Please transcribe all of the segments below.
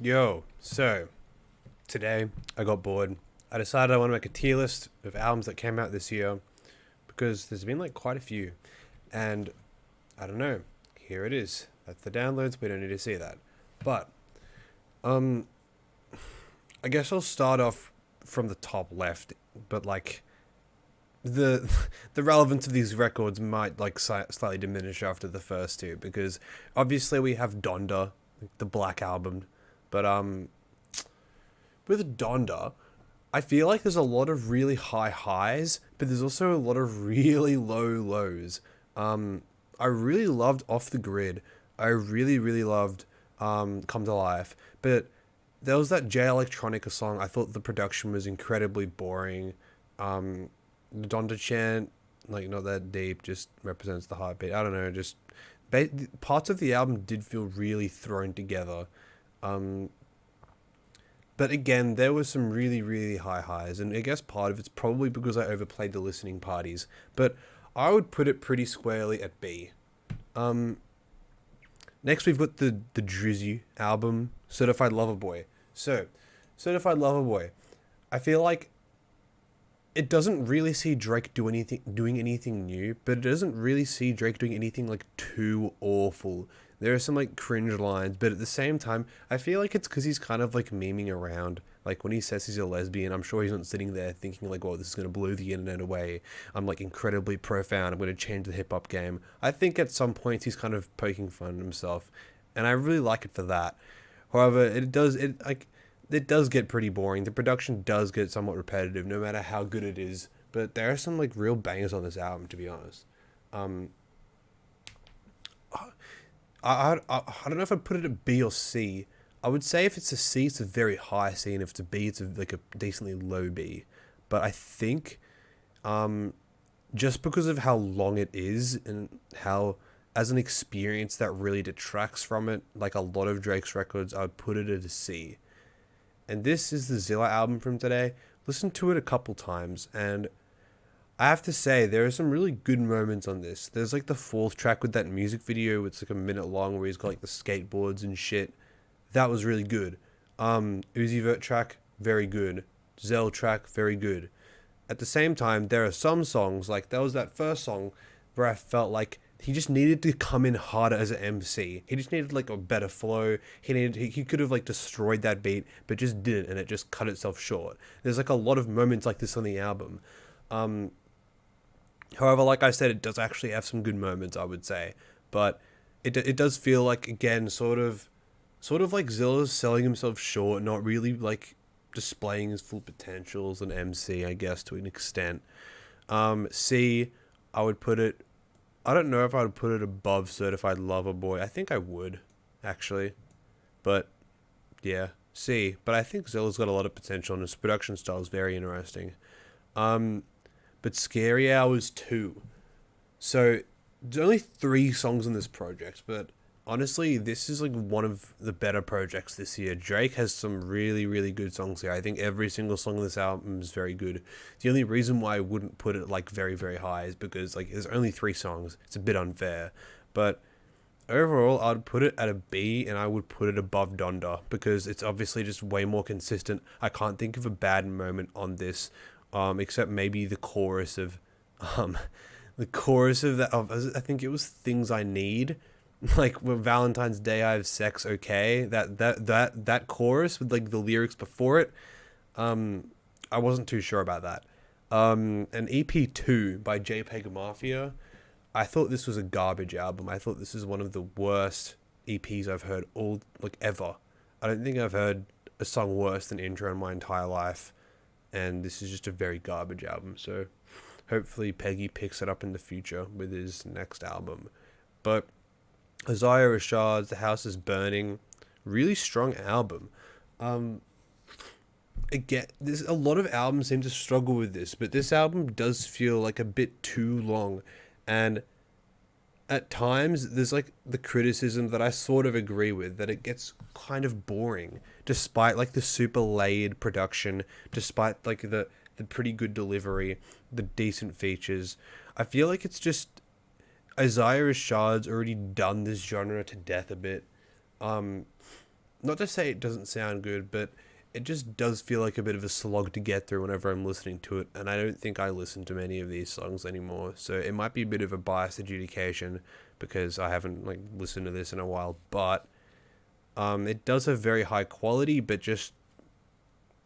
Yo, so today I got bored. I decided I want to make a tier list of albums that came out this year because there's been like quite a few. And I don't know, here it is. That's the downloads, we don't need to see that. But, um, I guess I'll start off from the top left, but like the the relevance of these records might like slightly diminish after the first two because obviously we have Donda, the Black Album, but with Donda, I feel like there's a lot of really high highs, but there's also a lot of really low lows. Um, I really loved Off the Grid. I really loved Come to Life, but there was that J Electronica song. I thought the production was incredibly boring. The Donda chant, like not that deep, just represents the heartbeat. I don't know, just parts of the album did feel really thrown together. Um, but again, there was some really high highs, and I guess part of it's probably because I overplayed the listening parties. But I would put it pretty squarely at B. Um, Next we've got the Drizzy album, Certified Lover Boy. So, Certified Lover Boy, I feel like it doesn't really see Drake doing anything new, but it doesn't really see Drake doing anything like too awful. There are some like cringe lines, but at the same time, I feel like it's because he's kind of like memeing around. Like when he says he's a lesbian, I'm sure he's not sitting there thinking like, "Oh, this is gonna blow the internet away. I'm like incredibly profound. I'm gonna change the hip hop game." I think at some points he's kind of poking fun at himself, and I really like it for that. However, it does get pretty boring. The production does get somewhat repetitive, no matter how good it is. But there are some like real bangers on this album, to be honest. Um, I don't know if I'd put it at B or C. I would say if it's a C, it's a very high C, and if it's a B, it's like a decently low B. But I think just because of how long it is and how, as an experience, that really detracts from it, like a lot of Drake's records, I would put it at a C. And this is the Zilla album from today. Listened to it a couple times, and I have to say there are some really good moments on this. There's like the fourth track with that music video. It's like a minute long where he's got like the skateboards and shit. That was really good. Uzi Vert track, very good. Zell track, very good. At the same time, there are some songs like there was that first song where I felt like he just needed to come in harder as an MC. He just needed like a better flow. He could have like destroyed that beat, but just didn't, and it just cut itself short. There's like a lot of moments like this on the album. Um, However, like I said, it does actually have some good moments, I would say, but it does feel like again sort of like Zilla's selling himself short, not really like displaying his full potential as an MC, I guess to an extent. C, I would put it. I don't know if I would put it above Certified Lover Boy. I think I would, actually, but yeah, C. But I think Zilla's got a lot of potential, and his production style is very interesting. Um, but Scary Hours 2. So there's only three songs on this project, but honestly, this is like one of the better projects this year. Drake has some really good songs here. I think every single song on this album is very good. The only reason why I wouldn't put it like very high is because like there's only three songs. It's a bit unfair, but overall, I'd put it at a B, and I would put it above Donda because it's obviously just way more consistent. I can't think of a bad moment on this, except maybe um, the chorus of that. I think it was "Things I Need," like with Valentine's Day, I have sex. Okay, that chorus with like the lyrics before it. Um, I wasn't too sure about that. And EP2 by JPEG Mafia. I thought this was a garbage album. I thought this is one of the worst EPs I've heard all like ever. I don't think I've heard a song worse than Intro in my entire life, and this is just a very garbage album. So hopefully Peggy picks it up in the future with his next album. But Isaiah Rashad's The House is Burning, really strong album. Um, Again, there's a lot of albums seem to struggle with this, but this album does feel like a bit too long, and at times there's like the criticism that I sort of agree with, that it gets kind of boring despite like the super layered production, despite like the pretty good delivery, the decent features. I feel like it's just Isaiah Rashad's already done this genre to death a bit. Um not to say it doesn't sound good, but it just does feel like a bit of a slog to get through whenever I'm listening to it, and I don't think I listen to many of these songs anymore. So it might be a bit of a biased adjudication because I haven't like listened to this in a while, but it does have very high quality, but just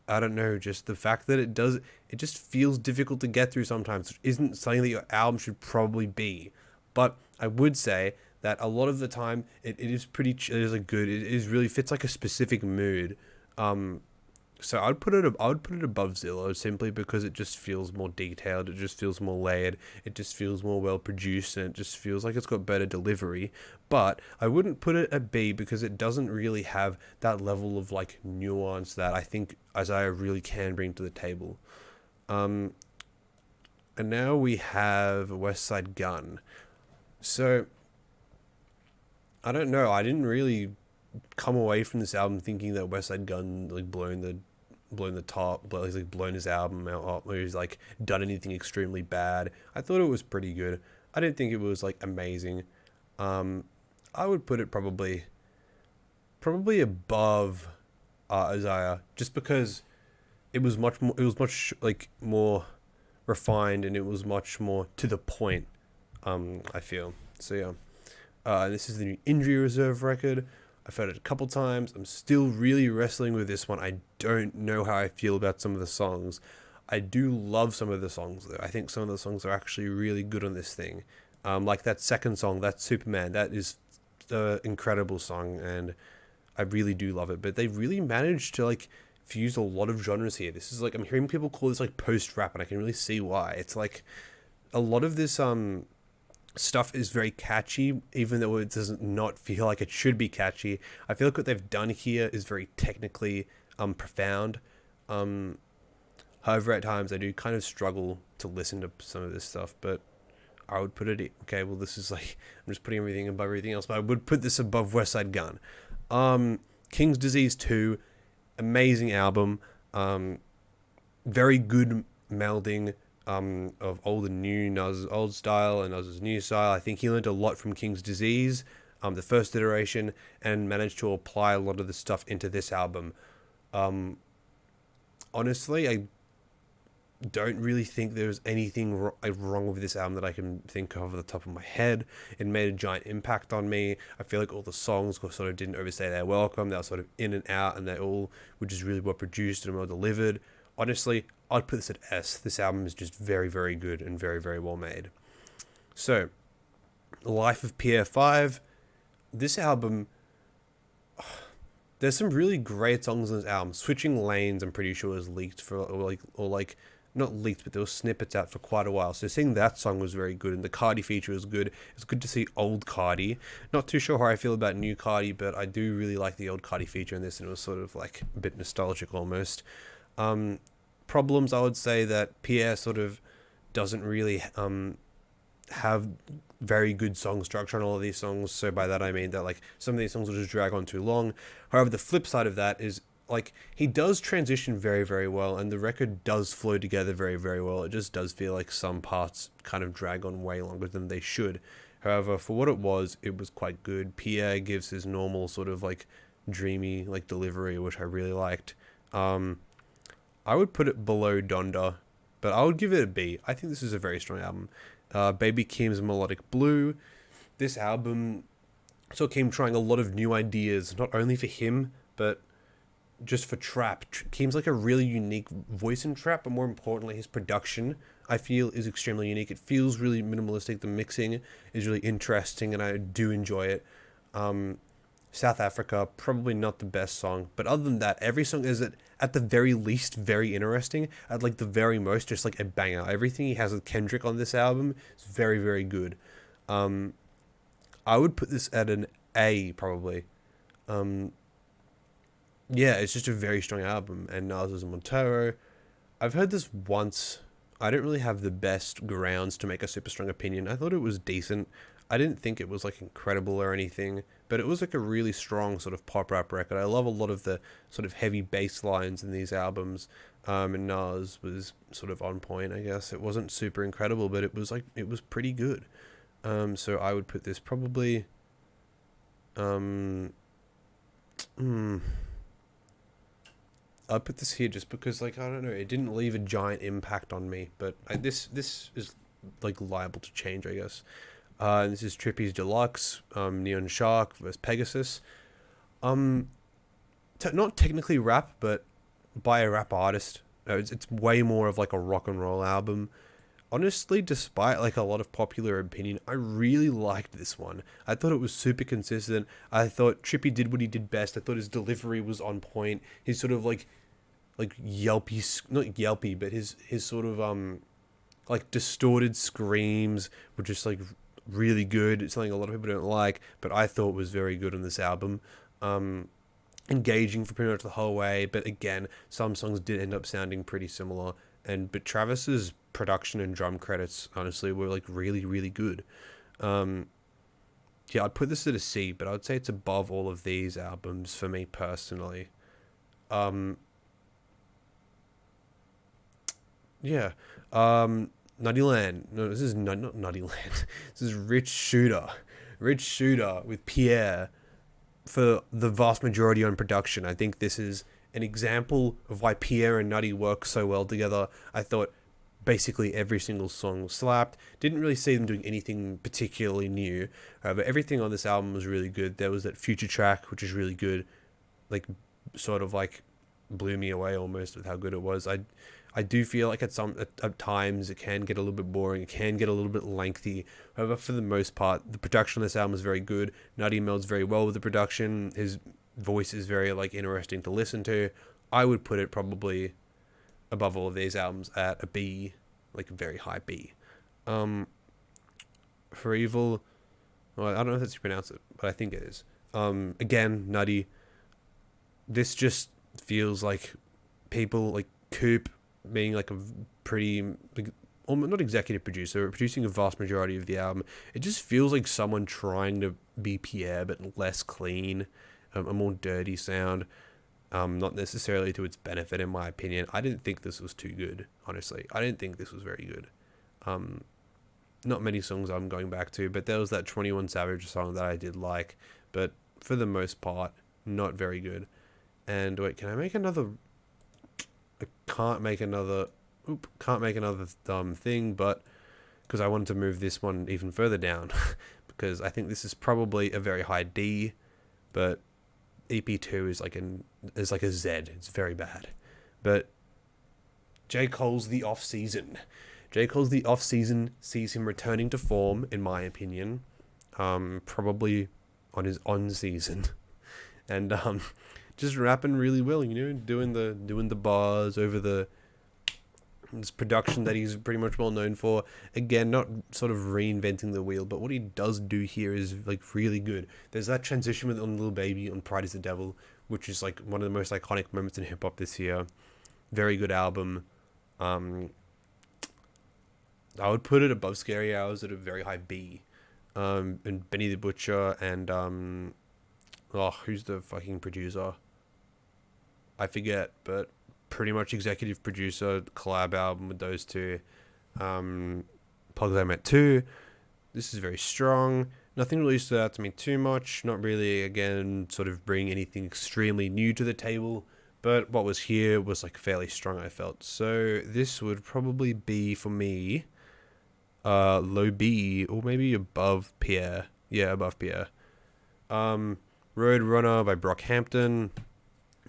I don't know, just the fact that it just feels difficult to get through sometimes, which isn't something that your album should probably be. But I would say that a lot of the time it is pretty, it is a good, it is really fits like a specific mood. Um, so I would put it above Zillow simply because it just feels more detailed. It just feels more layered. It just feels more well produced, and it just feels like it's got better delivery. But I wouldn't put it at B because it doesn't really have that level of like nuance that I think Isaiah really can bring to the table. Um, and now we have West Side Gun. So I don't know. I didn't really come away from this album thinking that West Side Gun like blown the top, but he's like blown his album out up, or he's like done anything extremely bad. I thought it was pretty good. I didn't think it was like amazing. Um, I would put it probably above Isaiah, just because it was much like more refined, and it was much more to the point. I feel so. Yeah. This is the new Injury Reserve record. I've heard it a couple times. I'm still really wrestling with this one. I don't know how I feel about some of the songs. I do love some of the songs, though. I think some of the songs are actually really good on this thing. Like that second song, that's Superman. That is an incredible song, and I really do love it. But they really managed to like fuse a lot of genres here. This is like I'm hearing people call this like post rap, and I can really see why. It's like a lot of this stuff is very catchy, even though it does not feel like it should be catchy. I feel like what they've done here is very technically profound. Um, However, at times I do kind of struggle to listen to some of this stuff, but I would put it okay. Well, this is like I'm just putting everything above everything else, but I would put this above West Side Gun. King's Disease 2, amazing album. Very good melding of old and new, Nas' old style and Nas's new style. I think he learned a lot from King's Disease, the first iteration, and managed to apply a lot of the stuff into this album. Um, Honestly, I don't really think there's anything wrong with this album that I can think of at the top of my head. It made a giant impact on me. I feel like all the songs sort of didn't overstay their welcome. They were sort of in and out, and they all were just really well produced and well delivered. Honestly, I'd put this at S. This album is just very, very good and very, very well made. So, Life of Pierre 5. This album, there's some really great songs on this album. Switching Lanes, I'm pretty sure, was leaked for, or like not leaked, but there were snippets out for quite a while. So seeing that song was very good, and the Cardi feature was good. It's good to see old Cardi. Not too sure how I feel about new Cardi, but I do really like the old Cardi feature in this, and it was sort of like a bit nostalgic almost. Problems, I would say that Pierre sort of doesn't really have very good song structure on all of these songs. So by that I mean that like some of these songs will just drag on too long. However, the flip side of that is like he does transition very, very well, and the record does flow together very, very well. It just does feel like some parts kind of drag on way longer than they should. However, for what it was quite good. Pierre gives his normal sort of like dreamy like delivery, which I really liked. I would put it below Donda, but I would give it a B. I think this is a very strong album. Baby Keem's Melodic Blue. This album saw Keem trying a lot of new ideas, not only for him, but just for trap. Keem's like a really unique voice in trap, but more importantly, his production, I feel, is extremely unique. It feels really minimalistic. The mixing is really interesting, and I do enjoy it. South Africa, probably not the best song, but other than that, every song is at the very least very interesting. At like the very most, just like a banger. Everything he has with Kendrick on this album is very, very good. I would put this at an A probably. Yeah, it's just a very strong album. And Nas Montero, I've heard this once. I don't really have the best grounds to make a super strong opinion. I thought it was decent. I didn't think it was like incredible or anything, but it was like a really strong sort of pop rap record. I love a lot of the sort of heavy bass lines in these albums. And Nas was sort of on point, I guess. It wasn't super incredible, but it was pretty good. So I would put this probably Hmm. I put this here just because, like, I don't know, it didn't leave a giant impact on me, but this is like liable to change, I guess. This is Trippy's Deluxe, Neon Shark versus Pegasus. Um, Not technically rap, but by a rap artist. It's way more of like a rock and roll album. Honestly, despite like a lot of popular opinion, I really liked this one. I thought it was super consistent. I thought Trippy did what he did best. I thought his delivery was on point. His sort of like yelpy, not yelpy, but his sort of like distorted screams were just like really good. It's something a lot of people don't like, but I thought was very good on this album. Engaging for pretty much the whole way, but again, some songs did end up sounding pretty similar. But Travis's production and drum credits honestly were like really really good. Um, yeah, I'd put this at a C, but I'd say it's above all of these albums for me personally. Um, yeah. Nutty Land. No, this is not Nutty Land. This is Rich Shooter. Rich Shooter with Pierre for the vast majority on production. I think this is an example of why Pierre and Nutty work so well together. I thought basically every single song slapped. Didn't really see them doing anything particularly new, but everything on this album was really good. There was that Future track, which is really good, like sort of like blew me away almost with how good it was. I do feel like at times it can get a little bit boring. It can get a little bit lengthy. However, for the most part, the production on this album is very good. Nutty melds very well with the production. His voice is very like interesting to listen to. I would put it probably above all of these albums at a B, like a very high B. Um, for Evil, well, I don't know if that's how you pronounce it, but I think it is. Again, Nutty. This just feels like people like Coop being like a pretty like almost not executive producer, but producing a vast majority of the album. It just feels like someone trying to be Pierre but less clean, a more dirty sound. Not necessarily to its benefit, in my opinion. I didn't think this was too good, honestly. I didn't think this was very good. Um, Not many songs I'm going back to, but there was that 21 Savage song that I did like, but for the most part, not very good. And wait, can I make another? I can't make another. Can't make another thing, but because I wanted to move this one even further down, because I think this is probably a very high D, but EP2 is like a Z. It's very bad, but J. Cole's The Off Season. J. Cole's The Off Season sees him returning to form, in my opinion. Probably on his on season, and just rapping really well. You know, doing the bars over this production that he's pretty much well known for. Again, not sort of reinventing the wheel, but what he does do here is like really good. There's that transition with on Lil Baby on Pride is the Devil, which is like one of the most iconic moments in hip hop this year. Very good album. I would put it above Scary Hours at a very high B. And Benny the Butcher and who's the fucking producer? I forget, but pretty much executive producer collab album with those two. Plugs I Met 2. This is very strong. Nothing really stood out to me too much. Not really, again, sort of bring anything extremely new to the table. But what was here was like fairly strong, I felt. So this would probably be for me low B or maybe above Pierre. Yeah, above Pierre. Roadrunner by Brockhampton.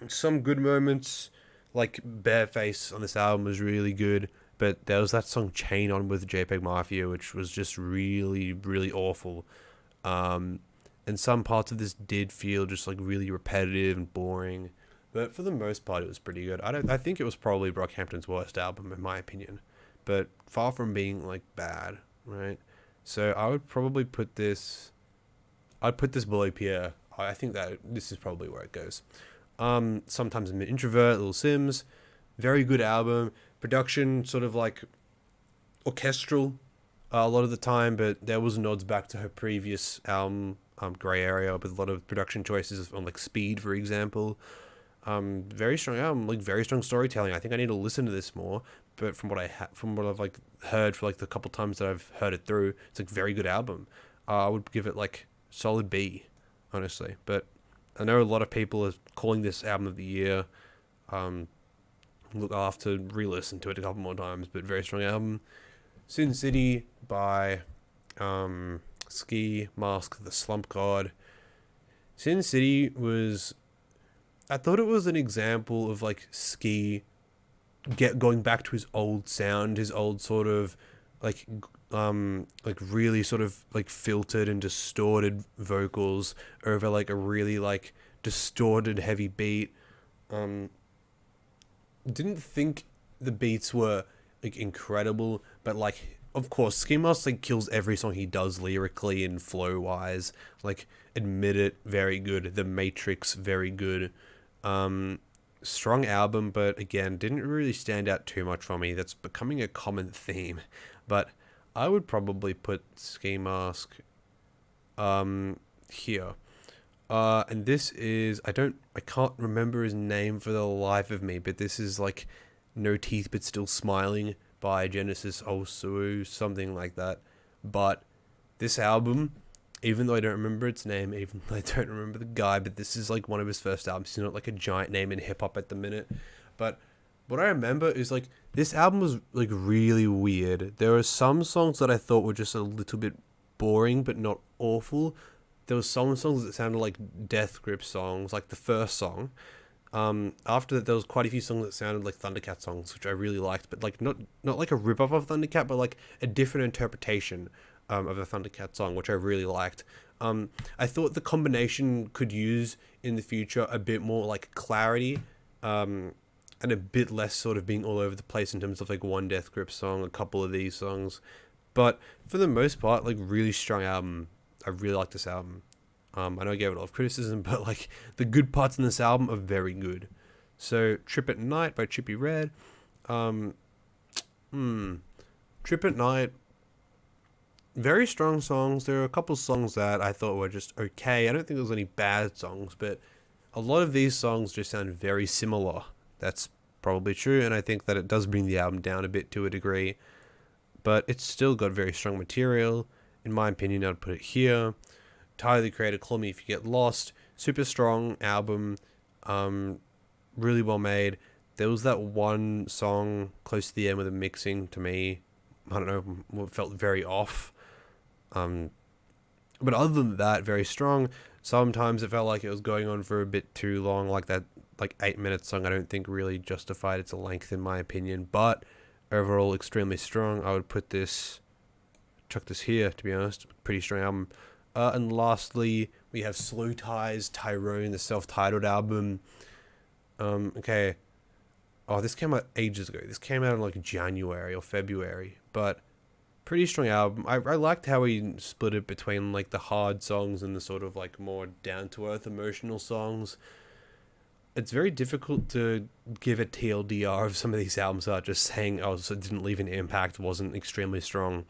Some good moments, like Bareface on this album was really good, but there was that song Chain On with JPEG Mafia, which was just really, really awful. And some parts of this did feel just like really repetitive and boring, but for the most part, it was pretty good. I think it was probably Brockhampton's worst album in my opinion, but far from being like bad, right? So I would probably put this. I'd put this below Pierre. I think that this is probably where it goes. Sometimes I'm an introvert, Little Sims. Very good album. Production sort of like orchestral a lot of the time, but there was nods back to her previous album, Grey Area, with a lot of production choices on like Speed, for example. Very strong album, like very strong storytelling. I think I need to listen to this more, but from what I've like heard for like the couple times that I've heard it through, it's like very good album. I would give it like solid B, honestly, but I know a lot of people are calling this album of the year. Look, I'll have to re-listen to it a couple more times, but very strong album. Sin City by Ski Mask, the Slump God. Sin City was, I thought it was an example of like Ski going back to his old sound, his old sort of like really sort of like filtered and distorted vocals over like a really like distorted heavy beat. Didn't think the beats were like incredible, but like of course Ski Mask like kills every song he does lyrically and flow wise. Like Admit It, very good. The Matrix, very good. Strong album, but again, didn't really stand out too much for me. That's becoming a common theme. But I would probably put Ski Mask here. And this is, I can't remember his name for the life of me, but this is like No Teeth But Still Smiling by Genesis Osu, something like that. But this album, even though I don't remember its name, even though I don't remember the guy, but this is like one of his first albums. He's not like a giant name in hip hop at the minute. But what I remember is like this album was like really weird. There were some songs that I thought were just a little bit boring, but not awful. There was some songs that sounded like Death Grip songs, like the first song. After that, there was quite a few songs that sounded like Thundercat songs, which I really liked, but like not like a rip-off of Thundercat, but like a different interpretation of the Thundercat song, which I really liked. I thought the combination could use in the future a bit more like clarity, and a bit less sort of being all over the place in terms of like one Death Grip song, a couple of these songs. But for the most part, like really strong album. I really like this album. I know I gave it a lot of criticism, but like the good parts in this album are very good. So Trip at Night by Trippie Redd. Trip at Night, very strong songs. There are a couple songs that I thought were just okay. I don't think there was any bad songs, but a lot of these songs just sound very similar. That's probably true, and I think that it does bring the album down a bit to a degree. But it's still got very strong material. In my opinion, I'd put it here. Tyler, the Creator, Call Me If You Get Lost. Super strong album. Really well made. There was that one song close to the end with the mixing to me, I don't know, felt very off. But other than that, very strong. Sometimes it felt like it was going on for a bit too long, like that like 8-minute song I don't think really justified its length in my opinion, but overall extremely strong. I would chuck this here, to be honest. Pretty strong album. And lastly, we have Slow Ties, Tyrone, the self-titled album. Okay. Oh, this came out ages ago. This came out in like January or February, but pretty strong album. I liked how he split it between like the hard songs and the sort of like more down-to-earth emotional songs. It's very difficult to give a TLDR of some of these albums are just saying, oh, so it didn't leave an impact, wasn't extremely strong.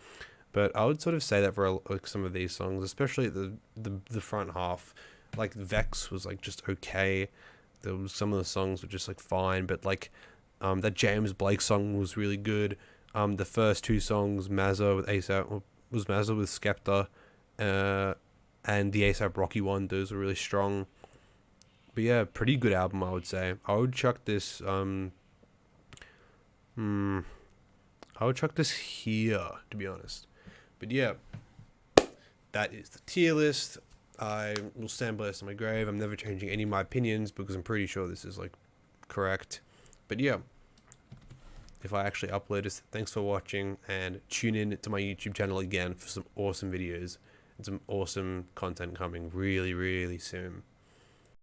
But I would sort of say that for like some of these songs, especially the front half. Like Vex was like just okay. There was some of the songs were just like fine, but like that James Blake song was really good. The first two songs, Mazza with ASAP, was Mazza with Skepta, and the ASAP Rocky one, those were really strong. But yeah, pretty good album, I would say. I would chuck this I would chuck this here, to be honest. But yeah, that is the tier list. I will stand by this in my grave. I'm never changing any of my opinions because I'm pretty sure this is like correct. But yeah, if I actually upload this, thanks for watching, and tune in to my YouTube channel again for some awesome videos and some awesome content coming really, really soon.